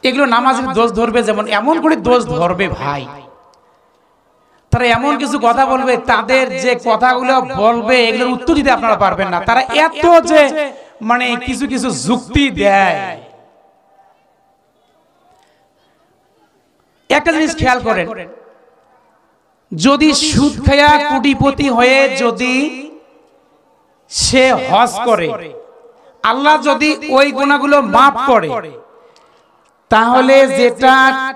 এগুলো নামাজের দোষ ধরবে, যেমন এমন করে দোষ ধরবে ভাই, তারা এমন কিছু কথা বলবে, তাদের যে কথাগুলো বলবে এগুলোর উত্তর দিতে আপনারা পারবেন না। তারা এত যে মানে কিছু কিছু যুক্তি দেয়। একটা জিনিস খেয়াল করেন, যদি সুদ খায়া কোটিপতি হয়ে যদি সে হজ করে, আল্লাহ যদি ওই গুনাহগুলো মাফ করে, তাহলে যেটা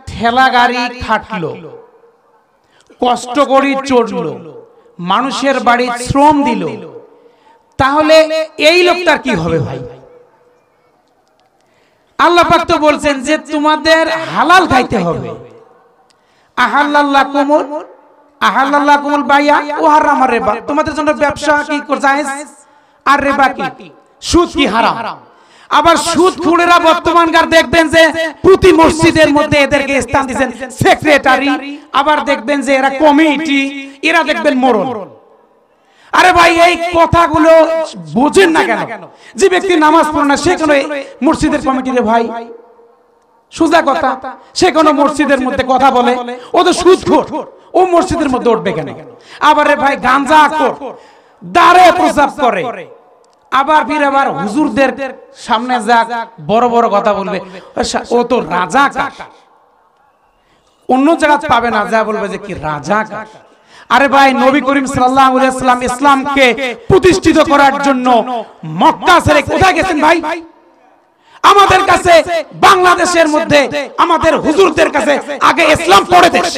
ঠেলা গাড়ি খাটলো, কষ্ট করে চড়লো, মানুষের বাড়ি শ্রম দিল, তাহলে এই লোকটার কি হবে ভাই? আল্লাহ পাক তো বলছেন যে তোমাদের হালাল খাইতে হবে। আহাল্লাকুমুল বাইয়া ওয়া হারামার রিবা, তোমাদের জন্য ব্যবসা কি জায়েজ আর রিবা কি সুদ কি হারাম। আবার সুদখোরেরা বর্তমানকার দেখবেন যে প্রতি মসজিদের মধ্যে এদেরকে স্থান দিবেন সেক্রেটারি, আবার দেখবেন যে এরা কমিটি, এরা দেখবেন মোড়ল। আরে ভাই এই কথাগুলো বুঝেন না কেন? যে ব্যক্তি নামাজ পড়ে না সে কোন মসজিদের কমিটিতে ভাই, সোজা কথা, সে কোন মসজিদের মধ্যে কথা বলে, ও তো সুদখোর, ও মসজিদের মধ্যে উঠবে কেন? আবার রে ভাই গাঁজাখোর, দাঁড়ে প্রস্রাব করে, আবার ফির আবার হুজুরদের সামনে যাক বড় বড় কথা বলবে, ও তো রাজাকার। অন্য জায়গা পাবে না, যা বলবে যে কি রাজাকার। আরে ভাই নবী করিম সাল্লাল্লাহু আলাইহি ওয়াসাল্লাম ইসলামকে প্রতিষ্ঠিত করার জন্য মক্কা ছেড়ে কোথায় গেছেন ভাই? আমাদের কাছে বাংলাদেশের মধ্যে আমাদের হুজুরদের কাছে আগে ইসলাম পড়ে দেশ।